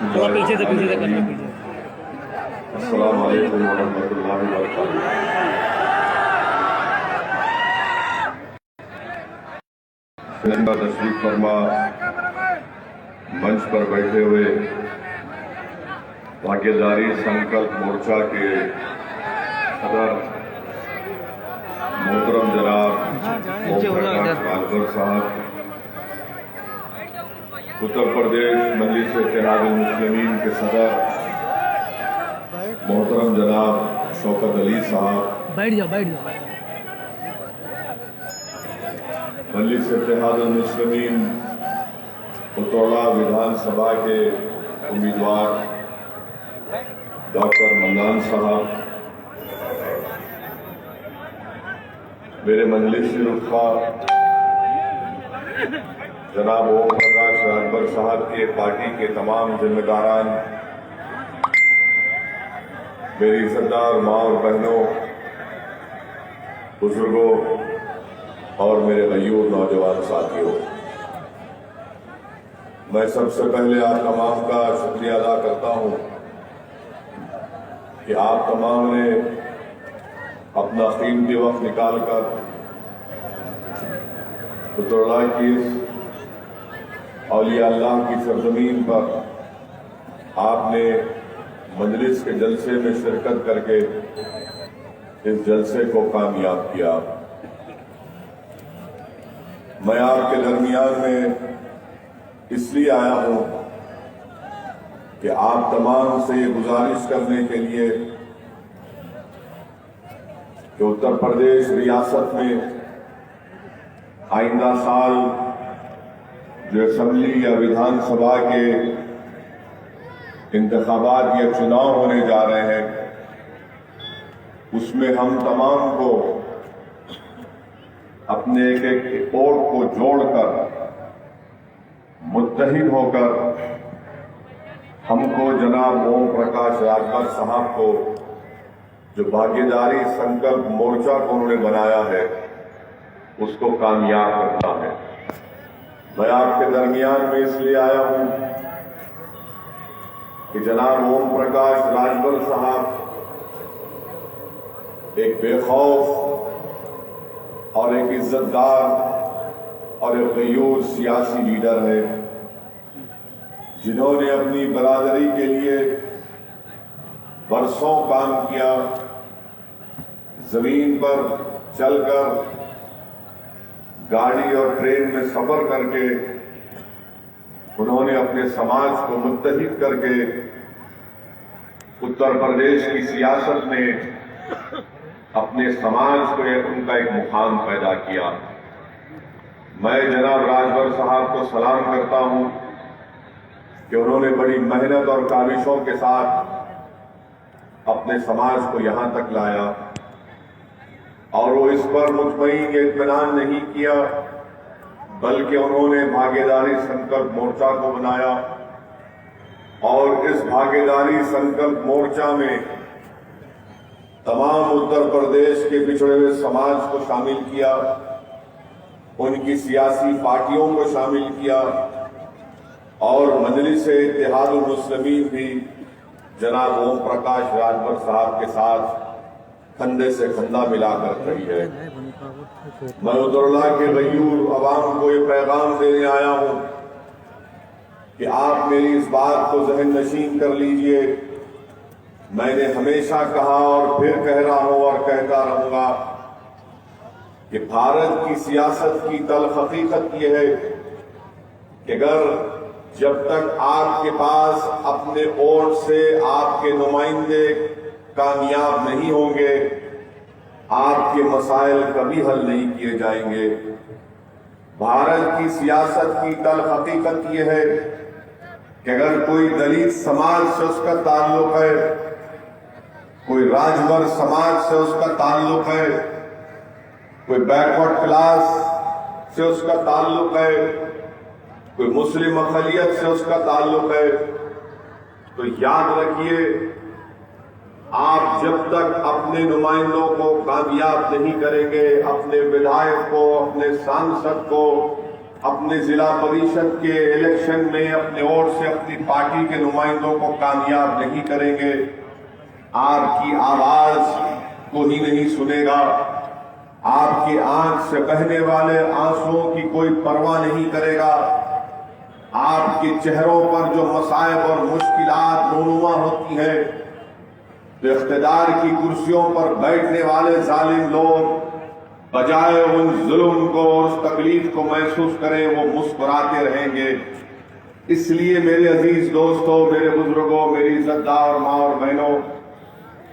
थोड़ा पीछे से पीछे से करना पीछे। अस्सलाम वालेकुम वरहमतुल्लाहि वबरकातुहू। तशरीफ फरमा मंच पर बैठे हुए भागीदारी संकल्प मोर्चा के सदर मोहतरम जनाब ओम प्रकाश राजभर साहब, उत्तर प्रदेश मजलिस इत्तेहाद मुस्लिमीन के सदर मोहतरम जनाब शौकत अली साहब, बैठ जाओ मजलिस इत्तेहाद मुस्लिमीन उतौला विधानसभा के उम्मीदवार डॉक्टर मन्नान साहब, मेरे मजलिस रुखा जनाब ओम प्रकाश राजभर साहब के पार्टी के तमाम जिम्मेदारान, मेरी इज्जतदार माँ और बहनों, बुजुर्गों और मेरे गयूर नौजवान साथियों, मैं सबसे पहले आप तमाम का शुक्रिया अदा करता हूं कि आप तमाम ने अपना कीमती वक्त निकालकर उतरला की औलिया अल्लाह की सरजमीन पर आपने मजलिस के जलसे में शिरकत करके इस जलसे को कामयाब किया। मैं आपके दरमियान में इसलिए आया हूं कि आप तमाम से ये गुजारिश करने के लिए कि उत्तर प्रदेश रियासत में आइंदा साल जो असेंबली या विधानसभा के इंतखाबात या चुनाव होने जा रहे हैं, उसमें हम तमाम को अपने एक एक वोट को जोड़कर मुत्तहिद होकर हमको जनाब ओम प्रकाश राजभर साहब को जो भागीदारी संकल्प मोर्चा को उन्होंने बनाया है उसको कामयाब करना है। मैं आपके दरमियान में इसलिए आया हूं कि जनाब ओम प्रकाश राजभर साहब एक बेखौफ और एक इज्जतदार और एक गयूर सियासी लीडर है, जिन्होंने अपनी बरादरी के लिए बरसों काम किया, जमीन पर चलकर गाड़ी और ट्रेन में सफर करके उन्होंने अपने समाज को मुत्तहिद करके उत्तर प्रदेश की सियासत में अपने समाज को उनका एक मुकाम पैदा किया। मैं जनाब राजभर साहब को सलाम करता हूं कि उन्होंने बड़ी मेहनत और काविशों के साथ अपने समाज को यहां तक लाया और वो इस पर मुतमईन या इत्मीनान नहीं किया, बल्कि उन्होंने भागीदारी संकल्प मोर्चा को बनाया और इस भागीदारी संकल्प मोर्चा में तमाम उत्तर प्रदेश के पिछड़े हुए समाज को शामिल किया, उनकी सियासी पार्टियों को शामिल किया और मजलिस इत्तेहाद मुस्लिमीन भी जनाब ओम प्रकाश राजभर साहब के साथ कंधे से कंधा मिलाकर खड़ी है। मैं उतरला के गयूर अवाम को ये पैगाम देने आया हूं कि आप मेरी इस बात को जहन नशीन कर लीजिए। मैंने हमेशा कहा और फिर कह रहा हूं और कहता रहूंगा कि भारत की सियासत की तल्ख हकीकत यह है कि अगर जब तक आपके पास अपने वोट से आपके नुमाइंदे कामयाब नहीं होंगे, आपके मसाइल कभी हल नहीं किए जाएंगे। भारत की सियासत की तल्ख हकीकत यह है कि अगर कोई दलित समाज से उसका ताल्लुक है, कोई राजभर समाज से उसका ताल्लुक है, कोई बैकवर्ड क्लास से उसका ताल्लुक है, कोई मुस्लिम अक़लियत से उसका ताल्लुक है, तो याद रखिए आप जब तक अपने नुमाइंदों को कामयाब नहीं करेंगे, अपने विधायक को, अपने सांसद को अपने जिला परिषद के इलेक्शन में अपने ओर से अपनी पार्टी के नुमाइंदों को कामयाब नहीं करेंगे, आपकी आवाज को ही नहीं सुनेगा, आपकी आंख से बहने वाले आंसुओं की कोई परवाह नहीं करेगा, आपके चेहरों पर जो मसाइब और मुश्किलात रोनुमा होती हैं, तो इख्तिदार की कुर्सियों पर बैठने वाले जालिम लोग बजाय उन जुल्म को और उस तकलीफ को महसूस करें, वो मुस्कुराते रहेंगे। इसलिए मेरे अजीज दोस्तों, मेरे बुजुर्गों, मेरी इज्जतदार माँ और बहनों,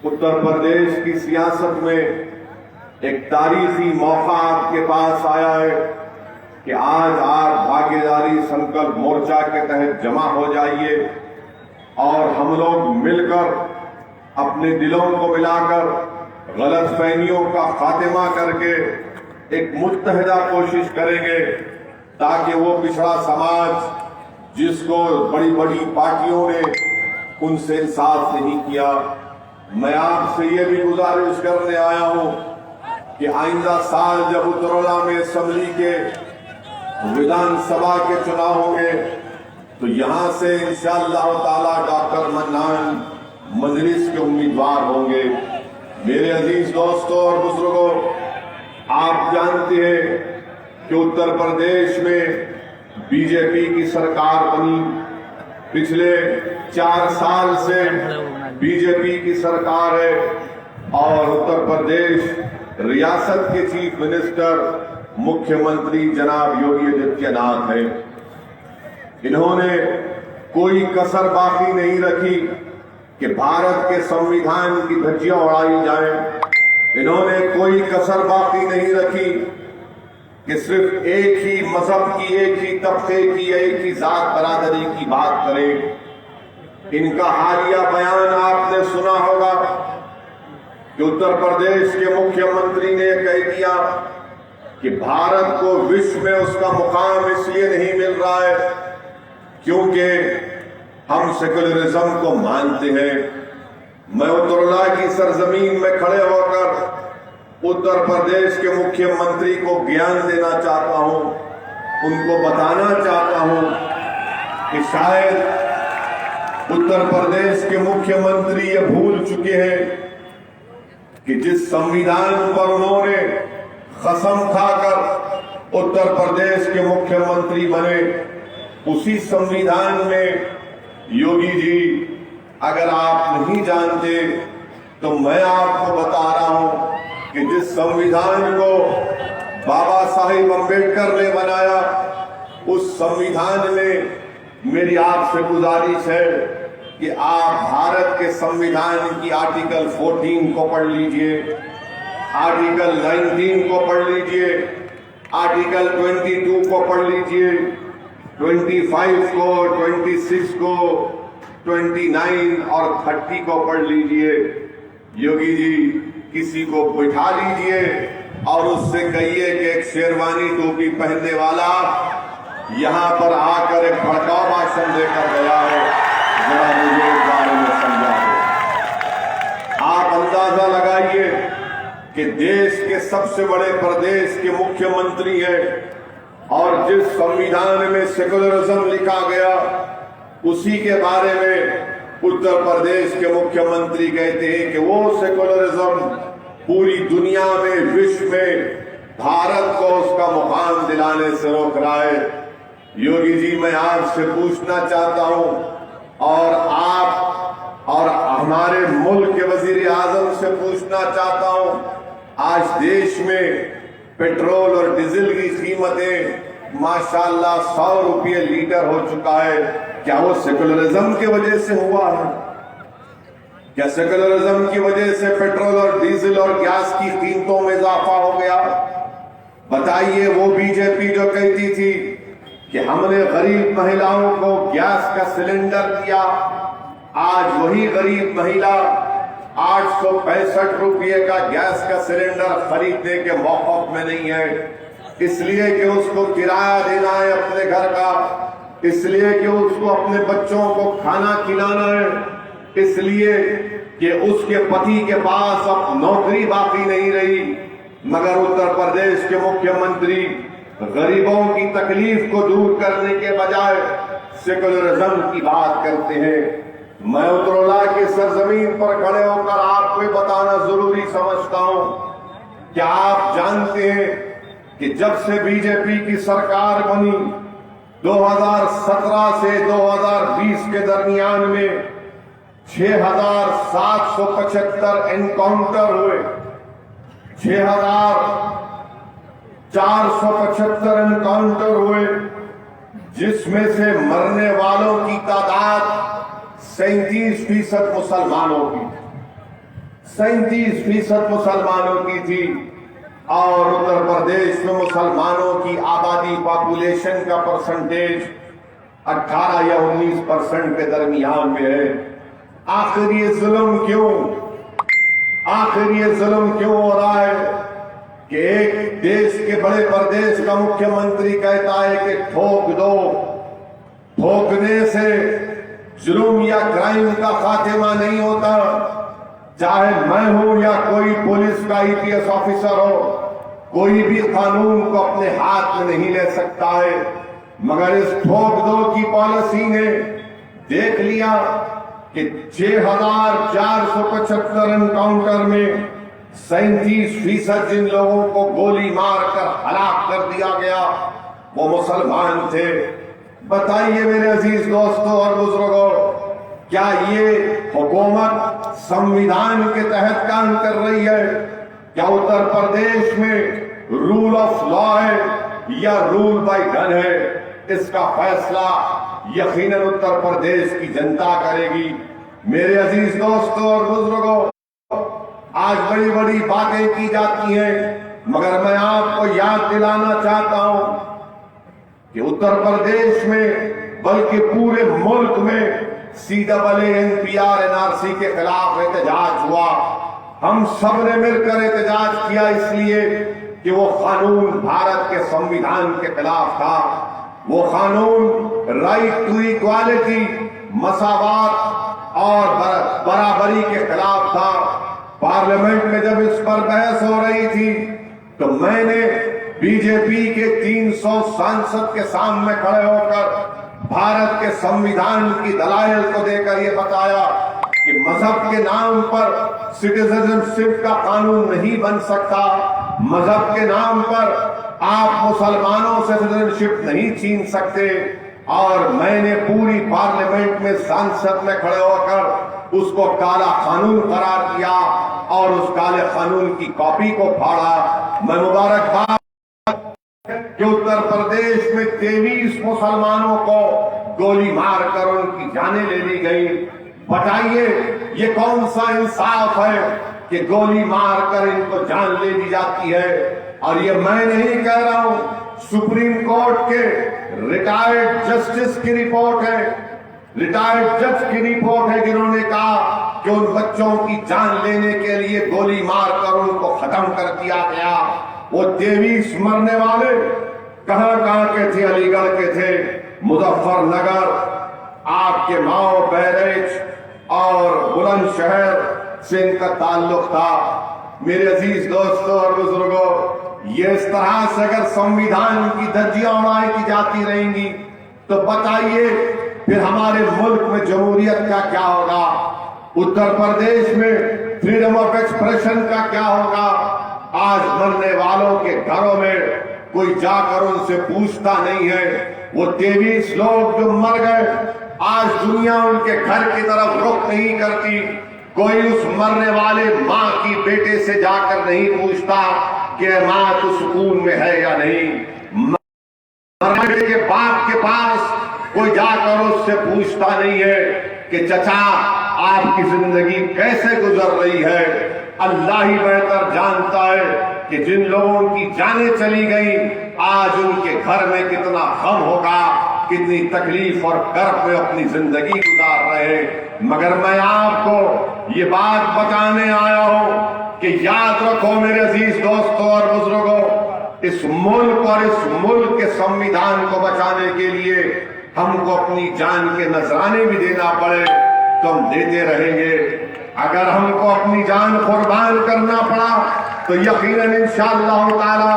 उत्तर प्रदेश की सियासत में एक तारीखी मौका आपके पास आया है कि आज आप भागीदारी संकल्प मोर्चा के तहत जमा हो जाइए और हम लोग मिलकर अपने दिलों को मिलाकर गलतफहमियों का खात्मा करके एक मुत्तहिदा कोशिश करेंगे ताकि वो पिछड़ा समाज जिसको बड़ी बड़ी पार्टियों ने उनसे इंसाफ नहीं किया, मैं आपसे ये भी गुजारिश करने आया हूं कि आइंदा साल जब उत्तरोला में असेंबली के विधानसभा के चुनाव होंगे तो यहां से इंशाअल्लाह ताला डॉक्टर मन्नान मजलिस के उम्मीदवार होंगे। मेरे अजीज दोस्तों और बुजुर्गों, आप जानते हैं कि उत्तर प्रदेश में बीजेपी की सरकार बनी, पिछले 4 साल से बीजेपी की सरकार है और उत्तर प्रदेश रियासत के चीफ मिनिस्टर मुख्यमंत्री जनाब योगी आदित्यनाथ है। इन्होंने कोई कसर बाकी नहीं रखी कि भारत के संविधान की धज्जियां उड़ाई जाए। इन्होंने कोई कसर बाकी नहीं रखी कि सिर्फ एक ही मजहब की, एक ही तबके की, एक ही जात बरादरी की बात करें। इनका हालिया बयान आपने सुना होगा कि उत्तर प्रदेश के मुख्यमंत्री ने कह दिया कि भारत को विश्व में उसका मुकाम इसलिए नहीं मिल रहा है क्योंकि हम सेकुलरिज्म को मानते हैं। मैं उत्तरोला की सरजमीन में खड़े होकर उत्तर प्रदेश के मुख्यमंत्री को ज्ञान देना चाहता हूं, उनको बताना चाहता हूं कि शायद उत्तर प्रदेश के मुख्यमंत्री ये भूल चुके हैं कि जिस संविधान पर उन्होंने कसम खाकर उत्तर प्रदेश के मुख्यमंत्री बने, उसी संविधान में योगी जी, अगर आप नहीं जानते तो मैं आपको बता रहा हूं कि जिस संविधान को बाबा साहिब अम्बेडकर ने बनाया, उस संविधान में मेरी आपसे गुजारिश है कि आप भारत के संविधान की आर्टिकल 14 को पढ़ लीजिए, आर्टिकल 19 को पढ़ लीजिए, आर्टिकल 22 को पढ़ लीजिए, 25 को, 26 को, 29 और 30 को पढ़ लीजिए। योगी जी, किसी को बिठा लीजिए और उससे कहिए कि एक शेरवानी टोपी पहनने वाला यहां पर आकर एक भड़काऊ भाषण देकर गया है, जरा मुझे इस बारे में समझा दो। आप अंदाजा लगाइए कि देश के सबसे बड़े प्रदेश के मुख्यमंत्री हैं और जिस संविधान में सेकुलरिज्म लिखा गया उसी के बारे में उत्तर प्रदेश के मुख्यमंत्री कहते हैं कि वो सेकुलरिज्म पूरी दुनिया में, विश्व में भारत को उसका मुकाम दिलाने से रोक रहा है। योगी जी, मैं आपसे पूछना चाहता हूं और आप और हमारे मुल्क के वजीर आजम से पूछना चाहता हूं, आज देश में पेट्रोल और डीजल की कीमतें माशाल्लाह 100 रुपये लीटर हो चुका है। क्या वो सेकुलरिज्म की वजह से हुआ है? क्या सेकुलरिज्म की वजह से पेट्रोल और डीजल और गैस की कीमतों में इजाफा हो गया? बताइए, वो बीजेपी जो कहती थी कि हमने गरीब महिलाओं को गैस का सिलेंडर दिया, आज वही गरीब महिला 865 रुपये का गैस का सिलेंडर खरीदने के मौक़िफ़ में नहीं है, इसलिए कि उसको किराया देना है अपने घर का, इसलिए कि उसको अपने बच्चों को खाना खिलाना है, इसलिए कि उसके पति के पास अब नौकरी बाकी नहीं रही। मगर उत्तर प्रदेश के मुख्यमंत्री गरीबों की तकलीफ को दूर करने के बजाय सेकुलरिज्म की बात करते हैं। मैं उत्तरोला की सरजमीन पर खड़े होकर आपको ये बताना जरूरी समझता हूं। क्या आप जानते हैं कि जब से बीजेपी की सरकार बनी 2017 से 2020 के दरमियान में 6,775 एनकाउंटर हुए, 6,475 एनकाउंटर हुए, जिसमें से मरने वालों की तादाद 37% मुसलमानों की 37% मुसलमानों की थी। और उत्तर प्रदेश में मुसलमानों की आबादी पॉपुलेशन का परसेंटेज 18 या 19% के दरमियान में है। आखिर ये जुल्म क्यों हो रहा है कि एक देश के बड़े प्रदेश का मुख्यमंत्री कहता है कि ठोक दो, ठोकने से जुल्म या क्राइम का खात्मा नहीं होता। चाहे मैं हूं या कोई पुलिस का IPS ऑफिसर हो, कोई भी कानून को अपने हाथ में नहीं ले सकता है। मगर इस ठोक दो की पॉलिसी ने देख लिया कि 6,475 एनकाउंटर में 37% जिन लोगों को गोली मारकर हलाक कर दिया गया वो मुसलमान थे। बताइए मेरे अजीज दोस्तों और बुजुर्गों, क्या ये हुकूमत संविधान के तहत काम कर रही है? क्या उत्तर प्रदेश में रूल ऑफ लॉ है या रूल बाय गन है? इसका फैसला यकीनन उत्तर प्रदेश की जनता करेगी। मेरे अजीज दोस्तों और बुजुर्गों, आज बड़ी बड़ी बातें की जाती हैं, मगर मैं आपको याद दिलाना चाहता हूं कि उत्तर प्रदेश में बल्कि पूरे मुल्क में CAA NPR NRC के खिलाफ एहतजाज हुआ। हम सब ने मिलकर एहतजाज किया इसलिए कि वो कानून भारत के संविधान के खिलाफ था। वो कानून राइट टू इक्वालिटी, मसावात और बराबरी के खिलाफ था। पार्लियामेंट में जब इस पर बहस हो रही थी तो मैंने बीजेपी के 300 सांसद के सामने खड़े होकर भारत के संविधान की दलाइल को देकर यह बताया कि मजहब के नाम पर सिटीजनशिप का कानून नहीं बन सकता। मजहब के नाम पर आप मुसलमानों से सिटीजनशिप नहीं छीन सकते। और मैंने पूरी पार्लियामेंट में सांसद में खड़े होकर उसको काला कानून करार किया और उस काले कानून की कॉपी को फाड़ा। मैं मुबारकबाद कि उत्तर प्रदेश में 23 मुसलमानों को गोली मारकर उनकी जानें ले ली गई। बताइए ये कौन सा इंसाफ है कि गोली मारकर इनको जान ले ली जाती है? और ये मैं नहीं कह रहा हूं, सुप्रीम कोर्ट के रिटायर्ड जस्टिस की रिपोर्ट है, रिटायर्ड जज की रिपोर्ट है, जिन्होंने कहा कि उन बच्चों की जान लेने के लिए गोली मारकर उनको खत्म कर दिया गया। वो 23 मरने वाले कहां के थे? अलीगढ़ के थे, मुजफ्फरनगर, आपके माओ बैरेज और बुलंदशहर से इनका ताल्लुक था। मेरे अजीज दोस्तों और बुजुर्गों, ये इस तरह से अगर संविधान की धज्जियां उड़ाई की जाती रहेंगी तो बताइए फिर हमारे मुल्क में जमहूरियत का क्या होगा? उत्तर प्रदेश में फ्रीडम ऑफ एक्सप्रेशन का क्या होगा? आज मरने वालों के घरों में कोई जाकर उनसे पूछता नहीं है। वो 23 लोग जो मर गए, आज दुनिया उनके घर की तरफ रुख नहीं करती। कोई उस मरने वाले माँ की बेटे से जाकर नहीं पूछता कि माँ तो सुकून में है या नहीं। मरने के बाप के पास कोई जाकर उससे पूछता नहीं है कि चचा आपकी जिंदगी कैसे गुजर रही है। अल्लाह ही बेहतर जानता है कि जिन लोगों की जानें चली गई, आज उनके घर में कितना गम होगा, कितनी तकलीफ और कर्ब में अपनी जिंदगी गुजार रहे हैं। मगर मैं आपको ये बात बताने आया हूं कि याद रखो मेरे अजीज दोस्तों और बुजुर्गों, इस मुल्क और इस मुल्क के संविधान को बचाने के लिए हमको अपनी जान के नजराने भी देना पड़े तो हम देते रहेंगे। अगर हमको अपनी जान कुर्बान करना पड़ा तो यकीनन इंशाअल्लाह ताला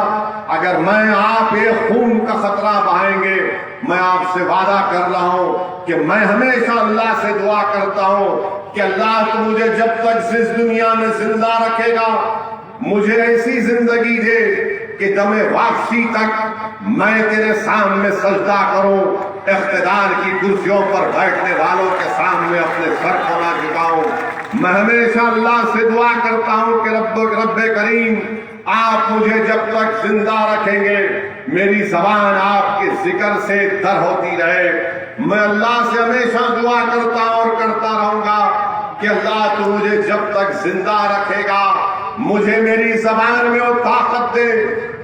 अगर मैं आप एक खून का खतरा बहाएंगे, मैं आपसे वादा कर रहा हूं कि मैं हमेशा अल्लाह से दुआ करता हूं कि अल्लाह तू मुझे जब तक इस दुनिया में जिंदा रखेगा, मुझे ऐसी जिंदगी दे कि दमे वापसी तक मैं तेरे सामने सजदा करूं, इख्तिदार की कुर्सियों पर बैठने वालों के सामने अपने सर को ना झुकाऊं। मैं हमेशा अल्लाह से दुआ करता हूं कि रब्बे करीम आप मुझे जब तक जिंदा रखेंगे, मेरी जबान आपके जिक्र से तर होती रहे। मैं अल्लाह से हमेशा दुआ करता और करता रहूंगा कि अल्लाह तू मुझे जब तक जिंदा रखेगा, मुझे मेरी जबान में वो ताकत दे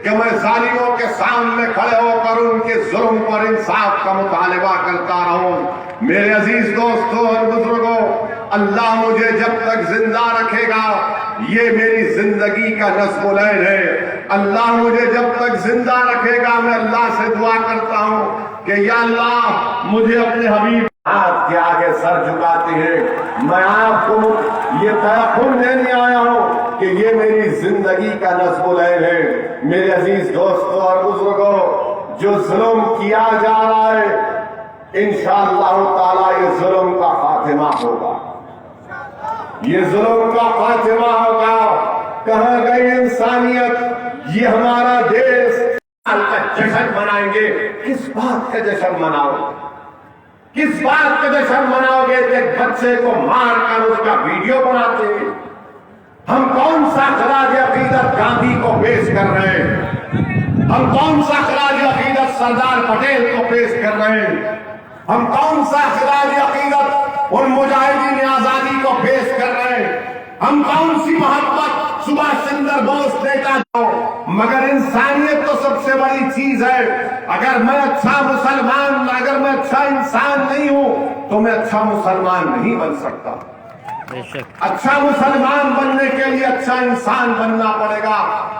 कि मैं जालिमों के सामने खड़े होकर उनके जुल्म पर इंसाफ का मुतालबा करता रहूं। मेरे अजीज दोस्तों और बुजुर्गों, अल्लाह मुझे जब तक जिंदा रखेगा, ये मेरी जिंदगी का नज़्म-उल-ऐन है। अल्लाह मुझे जब तक जिंदा रखेगा, मैं अल्लाह से दुआ करता हूं कि या अल्लाह मुझे अपने हबीब हाथ के आगे सर झुकाते हैं। मैं आपको ये तयक़ुन देने आया हूं कि ये मेरी जिंदगी का नज़्म-उल-ऐन है। मेरे अजीज दोस्तों और बुजुर्गों, जो जुल्म किया जा रहा है, इंशाअल्लाह ताला ये जुल्म का खातिमा होगा, ये जुल्म का खातिमा होगा। कहां गई इंसानियत? ये हमारा देश का जश्न मनाएंगे। किस बात का जश्न मनाओ? किस बात का जश्न मनाओगे कि बच्चे को मारकर उसका वीडियो बनाते हैं? हम कौन सा खराज अकीदत गांधी को पेश कर रहे हैं? हम कौन सा खराज अकीदत सरदार पटेल को पेश कर रहे हैं? हम कौन सा खराज अकीदत उन मुजाहिदीन आजादी को पेश कर रहे हैं? हम कौन सी मोहब्बत सुभाष चंद्र बोस नेता को? मगर इंसानियत तो सबसे बड़ी चीज है। अगर मैं अच्छा मुसलमान, अगर मैं अच्छा इंसान नहीं हूं, तो मैं अच्छा मुसलमान नहीं बन सकता। अच्छा मुसलमान बनने के लिए अच्छा इंसान बनना पड़ेगा,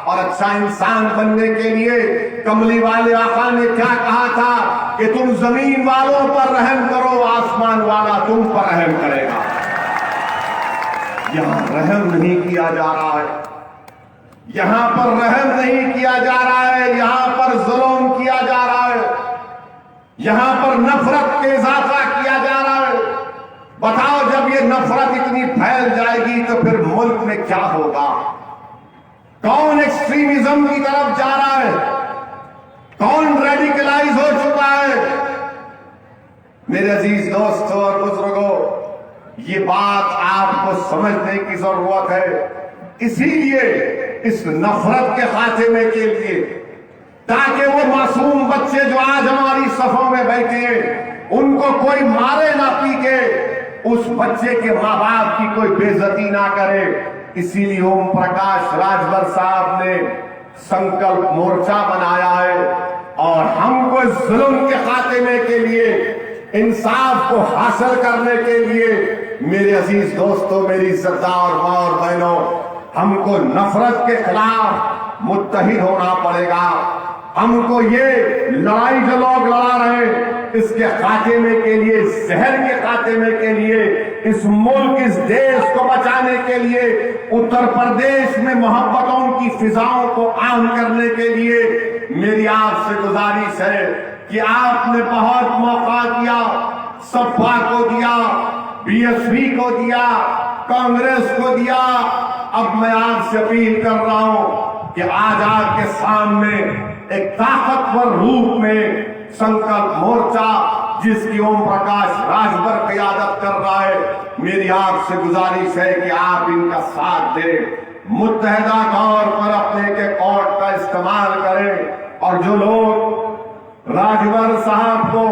और अच्छा इंसान बनने के लिए कमली वाले आका ने क्या कहा था कि तुम जमीन वालों पर रहम करो, आसमान वाला तुम पर रहम करेगा। यहां रहम नहीं किया जा रहा है, यहां पर रहम नहीं किया जा रहा है, यहां पर जुल्म किया जा रहा है, यहां पर नफरत के इजाफा किया जा रहा है। बताओ, जब ये नफरत इतनी फैल जाएगी तो फिर मुल्क में क्या होगा? कौन एक्सट्रीमिज्म की तरफ जा रहा है? कौन रेडिकलाइज हो चुका है? मेरे अजीज दोस्तों और बुजुर्गों, ये बात आपको समझने की जरूरत है। इसीलिए इस नफरत के खात्मे के लिए, ताकि वो मासूम बच्चे जो आज हमारी सफों में बैठे हैं, उनको कोई मारे ना पीटे, उस बच्चे के माँ बाप की कोई बेइज्जती ना करे, इसीलिए ओम प्रकाश राजभर साहब ने संकल्प मोर्चा बनाया है। और हमको जुल्म के खात्मे के लिए, इंसाफ को हासिल करने के लिए, मेरे अजीज दोस्तों, मेरी इज्जतदार माँ और बहनों, हमको नफरत के खिलाफ मुत्तहिद होना पड़ेगा। हमको ये लड़ाई जो लोग लड़ा रहे हैं, इसके खात्मे के लिए, जहर के खात्मे के लिए, इस मुल्क, इस देश को बचाने के लिए, उत्तर प्रदेश में मोहब्बतों की फिजाओं को आम करने के लिए मेरी आपसे गुजारिश है कि आपने बहुत मौका दिया, सपा को दिया, बीएसपी को दिया, कांग्रेस को दिया। अब मैं आपसे अपील कर रहा हूं कि आज आपके सामने एक ताकतवर रूप में संकल्प मोर्चा, जिसकी ओम प्रकाश राजभर क़यादत कर रहा है, मेरी आपसे गुजारिश है कि आप इनका साथ दें, मुत्तहिदा तौर पर अपने के कोर्ट का इस्तेमाल करें। और जो लोग राजभर साहब को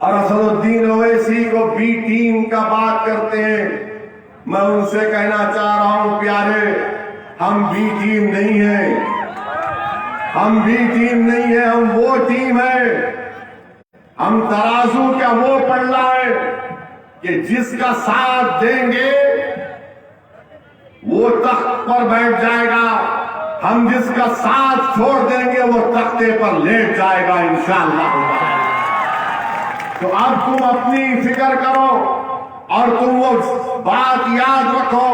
और असदुद्दीन ओवैसी को बी टीम का बात करते हैं, मैं उनसे कहना चाह रहा हूं, प्यारे, हम बी टीम नहीं है, हम बी टीम नहीं है, हम वो टीम है, हम तराजू का वो पल्ला है कि जिसका साथ देंगे वो तख्त पर बैठ जाएगा, हम जिसका साथ छोड़ देंगे वो तख्ते पर लेट जाएगा इंशाअल्लाह। तो अब तुम अपनी फिक्र करो और तुम वो बात याद रखो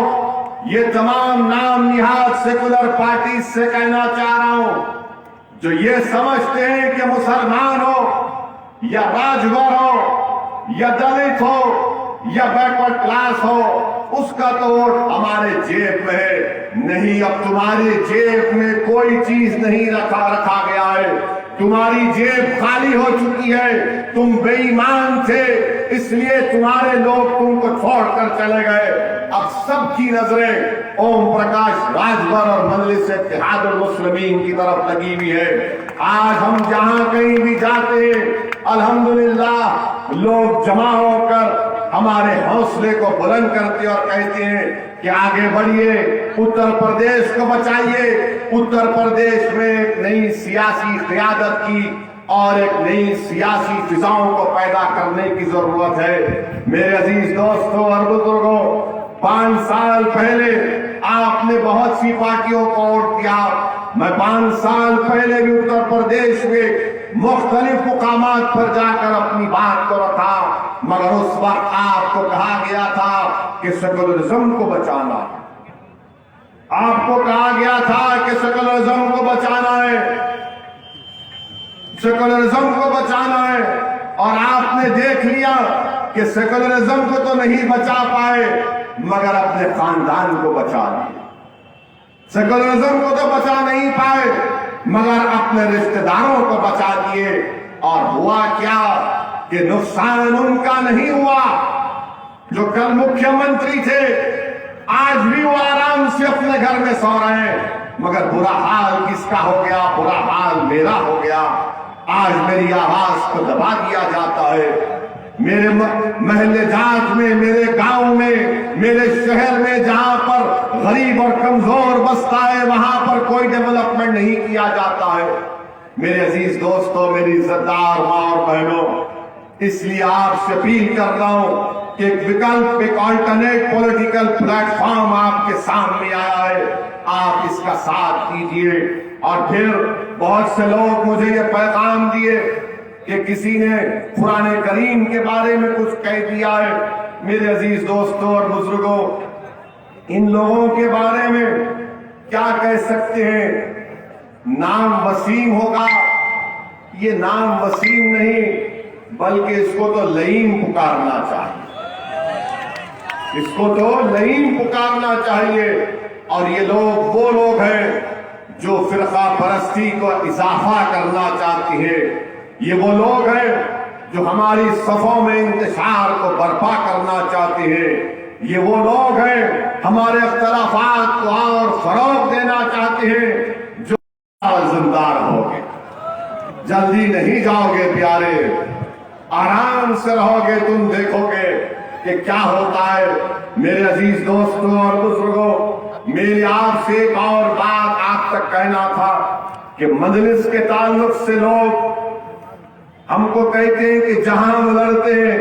ये तमाम नाम निहाद सेकुलर पार्टी से कहना चाह रहा हूं, जो ये समझते हैं कि मुसलमान हो या राजभर हो या दलित हो या बैकवर्ड क्लास हो, उसका तो वोट हमारे जेब में है। नहीं, अब तुम्हारे जेब में कोई चीज नहीं रखा गया है। तुम्हारी जेब खाली हो चुकी है। तुम बेईमान थे, इसलिए तुम्हारे लोग तुमको छोड़कर चले गए। अब सबकी नजरें ओम प्रकाश राजभर और मजलिस इत्तेहादुल मुस्लिमीन की तरफ लगी हुई है। आज हम जहां कहीं भी जाते हैं, अल्हम्दुलिल्लाह लोग जमा होकर हमारे हौसले को बुलंद करते और कहते हैं कि आगे बढ़िए, उत्तर प्रदेश को बचाइए। उत्तर प्रदेश में एक नई सियासी क़यादत की और एक नई सियासी फिजाओं को पैदा करने की जरूरत है। मेरे अजीज दोस्तों और बुजुर्गों, 5 साल पहले आपने बहुत सी पार्टियों को वोट दिया। मैं 5 साल पहले भी उत्तर प्रदेश में मुख्तलिफ मुकामात पर जाकर अपनी बात को रखा, मगर उस वक्त आपको कहा गया था कि सेकुलरिज्म को बचाना है। आपको कहा गया था कि सेकुलरिज्म को बचाना है, सेकुलरिज्म को बचाना है। और आपने देख लिया कि सेकुलरिज्म को तो नहीं बचा पाए, मगर अपने खानदान को बचा लिया। सेकुलरिज्म को तो बचा नहीं पाए, मगर अपने रिश्तेदारों को बचा दिए। और हुआ क्या कि नुकसान उनका नहीं हुआ जो कल मुख्यमंत्री थे, आज भी वो आराम से अपने घर में सो रहे हैं, मगर बुरा हाल किसका हो गया? बुरा हाल मेरा हो गया। आज मेरी आवाज को दबा दिया जाता है। मेरे महल्ले जात में, मेरे गांव में, मेरे शहर में जहां पर गरीब और कमजोर बसता है, वहां पर कोई डेवलपमेंट नहीं किया जाता है। मेरे अजीज दोस्तों, मेरी इज्जतदार मां और बहनों, इसलिए आपसे अपील कर रहा हूं कि एक विकल्प, एक ऑल्टरनेट पॉलिटिकल प्लेटफॉर्म आपके सामने आया है, आप इसका साथ दीजिए। और फिर बहुत से लोग मुझे ये पैगाम दिए कि किसी ने कुरान करीम के बारे में कुछ कह दिया है। मेरे अजीज दोस्तों और बुजुर्गों, इन लोगों के बारे में क्या कह सकते हैं? नाम वसीम होगा, ये नाम वसीम नहीं, बल्कि इसको तो लईम पुकारना चाहिए। इसको तो लईम पुकारना चाहिए। और ये लोग वो लोग हैं जो फिरका परस्ती को इजाफा करना चाहते हैं। ये वो लोग हैं जो हमारी सफों में इंतशार को बर्पा करना चाहते हैं। ये वो लोग हैं हमारे इख्तलाफात को और फरोग देना चाहते हैं। जो जिम्मेदार होगे, जल्दी नहीं जाओगे प्यारे, आराम से रहोगे, तुम देखोगे कि क्या होता है। मेरे अजीज दोस्तों और बुजुर्गों, मेरी आपसे एक और बात आप तक कहना था कि मजलिस के ताल्लुक से लोग हमको कहते हैं कि जहां हम लड़ते हैं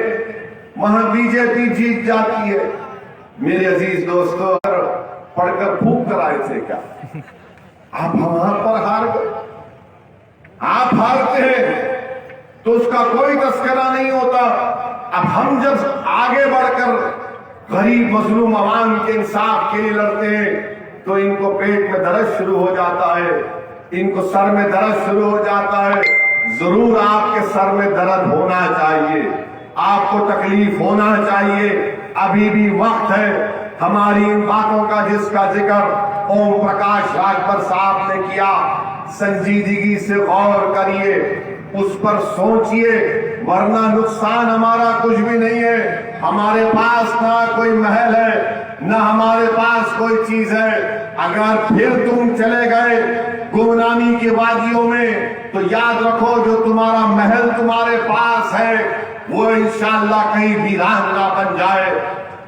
वहां बीजेपी जीत जाती है। मेरे अजीज दोस्तों, पढ़कर फूक कर आए थे क्या? आप वहां पर हार गए। आप हारते हैं तो उसका कोई तस्करा नहीं होता। अब हम जब आगे बढ़कर गरीब मजलूम अवाम के इंसाफ के लिए लड़ते हैं तो इनको पेट में दर्द शुरू हो जाता है, इनको सर में दर्द शुरू हो जाता है। जरूर आपके सर में दर्द होना चाहिए, आपको तकलीफ होना चाहिए। अभी भी वक्त है। हमारी इन बातों का जिसका जिक्र ओम प्रकाश राजभर साहब ने किया, संजीदगी से गौर करिए, उस पर सोचिए, वरना नुकसान हमारा कुछ भी नहीं है। हमारे पास ना कोई महल है, ना हमारे पास कोई चीज है। अगर फिर तुम चले गए गुमनामी की वादियों में, तो याद रखो जो तुम्हारा महल तुम्हारे पास है वो इंशाअल्लाह कहीं वीरान ना बन जाए।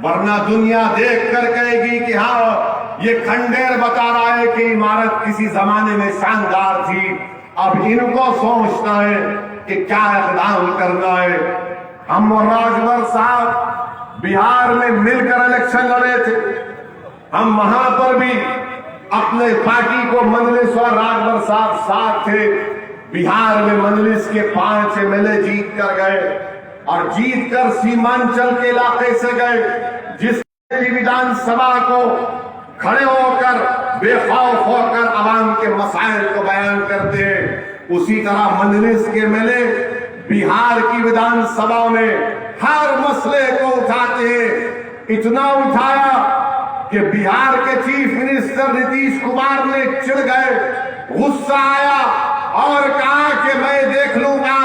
वरना दुनिया देख कर कहेगी कि हाँ, ये खंडेर बता रहा है कि इमारत किसी जमाने में शानदार थी। अब इनको सोचना है कि क्या इक़दाम करना है। हम और राजभर साहब बिहार में मिलकर इलेक्शन लड़े थे। हम वहां पर भी अपने पार्टी को मजलिस और राजभर साहब साथ थे। बिहार में मजलिस के 5 MLA जीत कर गए और जीत कर सीमांचल के इलाके से गए, जिस विधानसभा को खड़े होकर बेखौफ होकर आवाम के मसाइल को बयान करते हैं। उसी तरह मजलिस के मेले बिहार की विधानसभा में हर मसले को उठाते हैं। इतना उठाया कि बिहार के चीफ मिनिस्टर नीतीश कुमार ने चिढ़ गए, गुस्सा आया और कहा कि मैं देख लूंगा।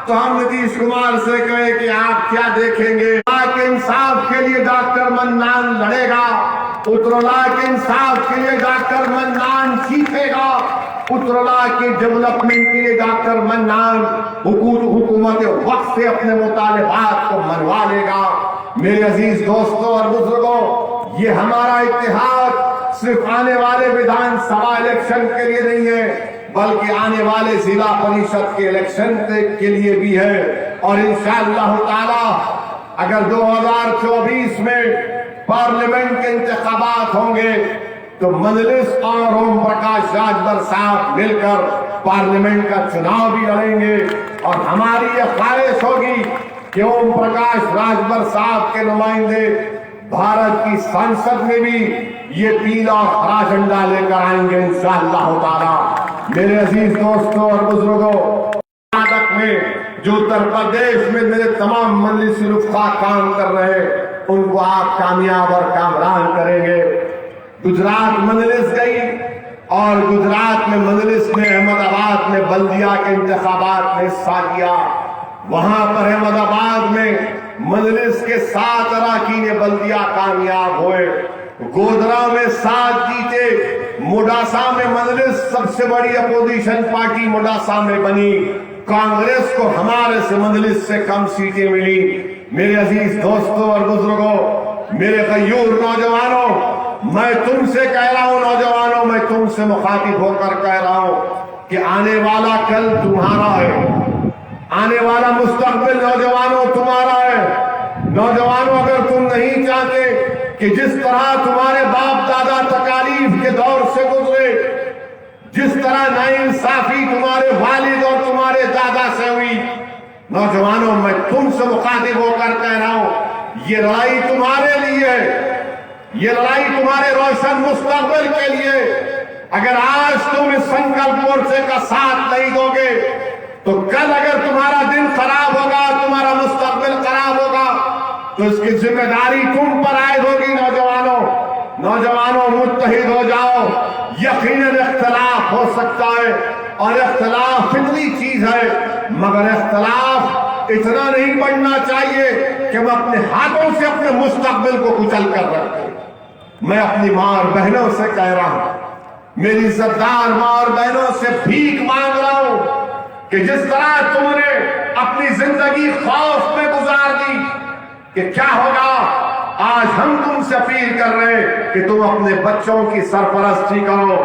तो हम नीतीश कुमार से कहे कि आप क्या देखेंगे? के इंसाफ के लिए डॉक्टर मन्नान लड़ेगा, उत्तरला के इंसाफ के लिए डॉक्टर मन्नान जीतेगा, उत्तरला के डेवलपमेंट के लिए डॉक्टर मन्नान हुकूमत वक्त से अपने मुतालिबात को मनवा लेगा। मेरे अजीज दोस्तों और बुजुर्गों, ये हमारा इत्तेहाद सिर्फ आने वाले विधानसभा इलेक्शन के लिए नहीं है, बल्कि आने वाले जिला परिषद के इलेक्शन के लिए भी है। और इंशाअल्लाह ताला अगर 2024 में पार्लियामेंट के इंतखाबात होंगे तो मजलिस और ओम प्रकाश राजभर साहब मिलकर पार्लियामेंट का चुनाव भी लड़ेंगे। और हमारी यह ख्वाहिश होगी कि ओम प्रकाश राजभर साहब के नुमाइंदे भारत की संसद में भी ये पीला और हरा झंडा लेकर आएंगे इंशाअल्लाह ताला। मेरे अजीज दोस्तों और बुजुर्गों, कर्नाटक में जो उत्तर प्रदेश में मेरे तमाम मजलिस रुफ़ा काम कर रहे उनको आप कामयाब और कामरान करेंगे। गुजरात मजलिस गई और गुजरात में मजलिस में अहमदाबाद में बल्दिया के इंतखाबात में हिस्सा लिया। वहां पर अहमदाबाद में मजलिस के 7 अरकान बल्दिया कामयाब हुए। गोधरा में 7 जीते। मोडासा में मजलिस सबसे बड़ी अपोजिशन पार्टी मोडासा में बनी। कांग्रेस को हमारे से मजलिस से कम सीटें मिली। मेरे अजीज दोस्तों और बुजुर्गों, मेरे गयूर नौजवानों, मैं तुमसे कह रहा हूं नौजवानों, मैं तुमसे मुखातिब होकर कह रहा हूं कि आने वाला कल तुम्हारा है, आने वाला मुस्तकबिल नौजवानों तुम्हारा है। नौजवानों, अगर तुम नहीं चाहते कि जिस तरह तुम्हारे बाप दादा तकालीफ के दौर से गुजरे, जिस तरह नाइंसाफी तुम्हारे वालिद और तुम्हारे दादा से हुई, नौजवानों मैं तुमसे मुखातिब होकर कह रहा हूं ये लड़ाई तुम्हारे लिए है, ये लड़ाई तुम्हारे रोशन मुस्तकबिल के लिए। अगर आज तुम इस संकल्प मोर्चे का साथ नहीं दोगे तो कल अगर तुम्हारा दिन खराब होगा, तुम्हारा मुस्तकबिल खराब होगा, तो इसकी जिम्मेदारी तुम पर आयद होगी। नौजवानों मुत्तहिद हो जाओ। यकीनन इख्तिलाफ हो सकता है और इख्तिलाफ फितरी चीज है, मगर इख्तिलाफ इतना नहीं बढ़ना चाहिए कि हम अपने हाथों से अपने मुस्तकबिल को कुचल कर रखें। मैं अपनी मां और बहनों से कह रहा हूं, मेरी इज्जतदार मां और बहनों से भीख मांग रहा हूं कि जिस तरह तुमने अपनी जिंदगी खौफ में गुजार दी कि क्या होगा, आज हम तुमसे अपील कर रहे हैं कि तुम अपने बच्चों की सरपरस्ती करो,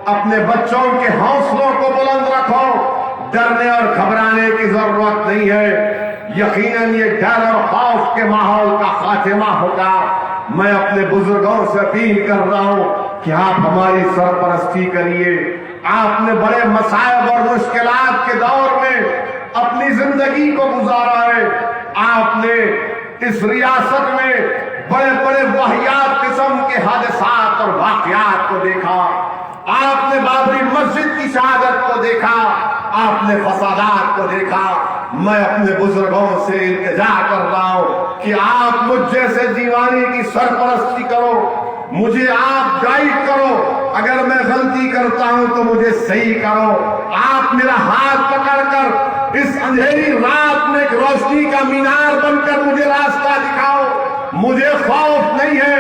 अपने बच्चों के हौसलों को बुलंद रखो। डरने और घबराने की जरूरत नहीं है। यकीनन ये डर और खौफ के माहौल का खात्मा होगा। मैं अपने बुजुर्गों से अपील कर रहा हूं कि आप हमारी सरपरस्ती करिए। आपने बड़े मसाइब और मुश्किलात के दौर में अपनी जिंदगी को गुजारा है। आपने इस रियासत में बड़े बड़े वाहियात किस्म के हादसात और वाकयात को देखा। आपने बाबरी मस्जिद की शहादत को देखा, आपने फसादात को देखा। मैं अपने बुजुर्गों से इल्तिजा कर रहा हूं कि आप मुझ जैसे दीवाने की सरपरस्ती करो, मुझे आप गाइड करो। अगर मैं गलती करता हूं तो मुझे सही करो। आप मेरा हाथ पकड़कर इस अंधेरी रात में एक रोशनी का मीनार बनकर मुझे रास्ता दिखाओ। मुझे खौफ नहीं है,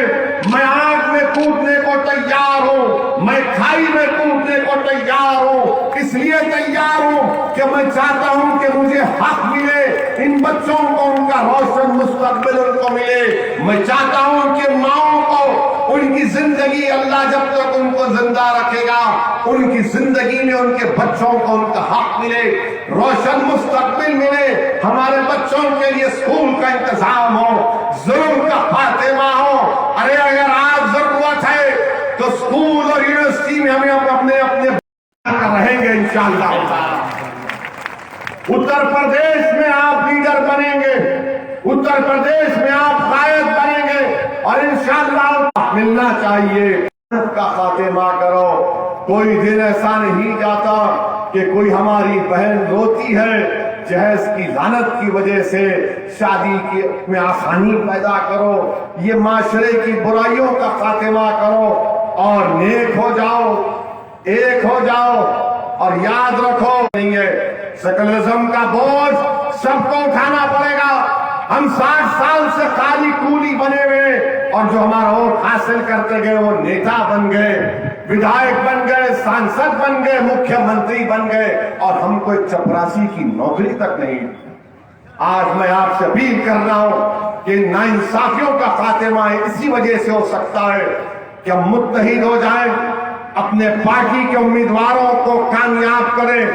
मैं आग में कूदने को तैयार हूं, मैं खाई में कूदने को तैयार हूं। इसलिए तैयार हूं कि मैं चाहता हूं कि मुझे हक मिले, इन बच्चों को उनका रोशन मुस्तकबिल उनको मिले। मैं चाहता हूं कि माओ को उनकी जिंदगी, अल्लाह जब तक उनको जिंदा रखेगा, उनकी जिंदगी में उनके बच्चों को उनका हक मिले, रोशन मुस्तकबिल मिले। हमारे बच्चों के लिए स्कूल का इंतजाम हो, जुल्म का फातिमा हो। अरे अगर आज जरूरत है तो स्कूल और यूनिवर्सिटी में हमें अपने रहेंगे इंशाअल्लाह। उत्तर प्रदेश में आप लीडर बनेंगे, उत्तर प्रदेश में आप कायद बनेंगे और इंशाअल्लाह मिलना चाहिए। का खात्मा करो। कोई दिन ऐसा नहीं जाता कि कोई हमारी बहन रोती है, जहेज की लानत की वजह से शादी की में आसानी पैदा करो। ये माशरे की बुराइयों का खात्मा करो और नेक हो जाओ, एक हो जाओ। और याद रखो, नहीं है सेकुलरिज्म का बोझ सबको उठाना पड़ेगा। हम 60 साल से खाली कूली बने हुए, और जो हमारा वोट हासिल करते गए वो नेता बन गए, विधायक बन गए, सांसद बन गए, मुख्यमंत्री बन गए, और हम कोई चपरासी की नौकरी तक नहीं। आज मैं आपसे अपील कर रहा हूं कि नाइंसाफियों का खात्मा इसी वजह से हो सकता है कि हम मुत्तहिद हो जाएं, अपने पार्टी के उम्मीदवारों को कामयाब करें।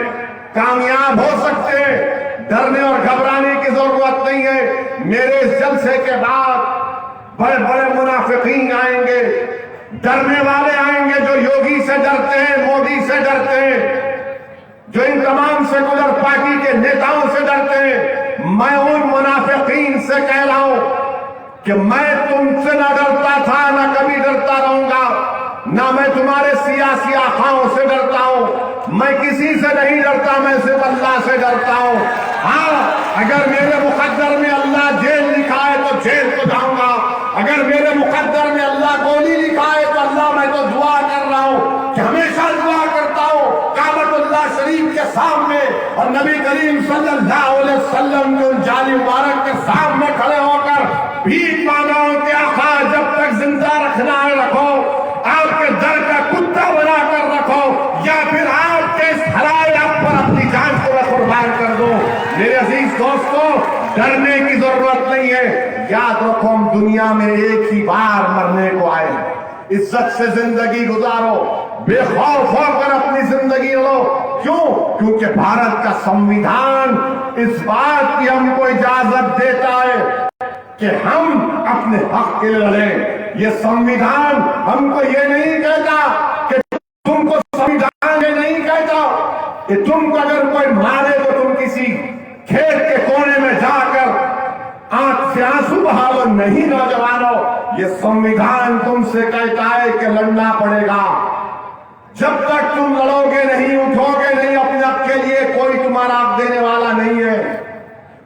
कामयाब हो सकते हैं, डरने और घबराने की जरूरत नहीं है। मेरे इस जलसे के बाद बड़े बड़े मुनाफिकीन आएंगे, डरने वाले आएंगे, जो योगी से डरते हैं, मोदी से डरते हैं, जो इन तमाम सेकुलर पार्टी के नेताओं से डरते हैं। मैं उन मुनाफिकीन से कह रहा हूं कि मैं तुमसे ना डरता था, ना कभी डरता रहूंगा, ना मैं तुम्हारे सियासी आखाओं से डरता हूं। मैं किसी से नहीं डरता, मैं सिर्फ अल्लाह से डरता हूं। हाँ, अगर मेरे मुकद्दर में अल्लाह जेल लिखा है तो जेल तो जाऊंगा, अगर मेरे मुकद्दर में अल्लाह गोली लिखा है तो अल्लाह, मैं तो दुआ कर रहा हूं कि हमेशा दुआ करता हूं काबतुल्लाह शरीफ के सामने और नबी करीम सल्लल्लाहु अलैहि वसल्लम के उन जाली मुबारक के सामने खड़े होकर भीख मांगा हूं कि आका जब तक जिंदा रखना है रखो, आपके दर का कुत्ता बनाकर रखो, या फिर आपके इस हराए आप पर अपनी जान को मैं कुर्बान कर दूं। मेरे अजीज दोस्तों, डरने की जरूरत नहीं है। याद रखो, हम दुनिया में एक ही बार मरने को आए हैं। इज्जत से जिंदगी गुजारो, बेखौफ होकर अपनी जिंदगी लो। क्यों? क्योंकि भारत का संविधान इस बात की हमको इजाजत देता है कि हम अपने हक के लिए लड़ें। ये संविधान हमको ये नहीं कहता कि तुमको, संविधान ये नहीं कहता कि तुमको अगर कोई मारे तो तुम किसी खेत के कोने में जाकर आंख से आंसू बहा लो। नहीं नौजवानों, ये संविधान तुमसे कहता है कि लड़ना पड़ेगा। जब तक तुम लड़ोगे नहीं, उठोगे नहीं अपने हक के लिए, कोई तुम्हारा हक देने वाला नहीं है।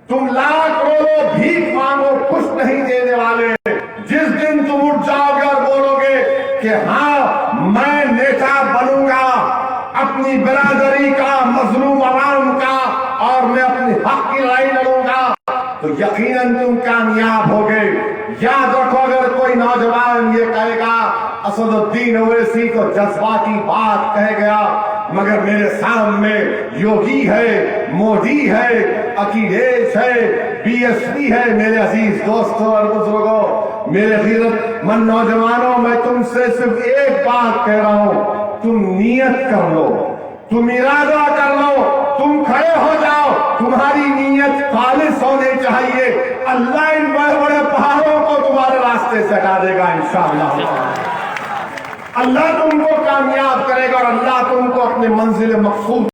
तुम लाख रो, भीख मांगो, कुछ नहीं देने वाले। जिस दिन तुम उठ जाओगे और बोलोगे कि हाँ मैं नेता बनूंगा अपनी बिरादरी का, मजलूम आवाम का, और मैं अपने हक की लड़ाई लड़ूंगा, तो यकीनन तुम कामयाब होगे। याद रखो, अगर कोई नौजवान ये कहेगा असदुद्दीन ओवैसी तो जज्बाती बात कह गया, मगर मेरे सामने योगी है, मोदी है, अखिलेश है, बीएसपी है। मेरे अजीज दोस्तों और बुजुर्गों, मेरे गैरतमंद नौजवानों, मैं तुमसे सिर्फ एक बात कह रहा हूं, तुम नियत कर लो, तुम इरादा कर लो, तुम खड़े हो जाओ। तुम्हारी नीयत खालिस होनी चाहिए। अल्लाह इन बड़े बड़े पहाड़ों को तुम्हारे रास्ते से हटा देगा इंशाअल्लाह। अल्लाह तुमको कामयाब करेगा और अल्लाह तुमको अपने मंजिल मकसूद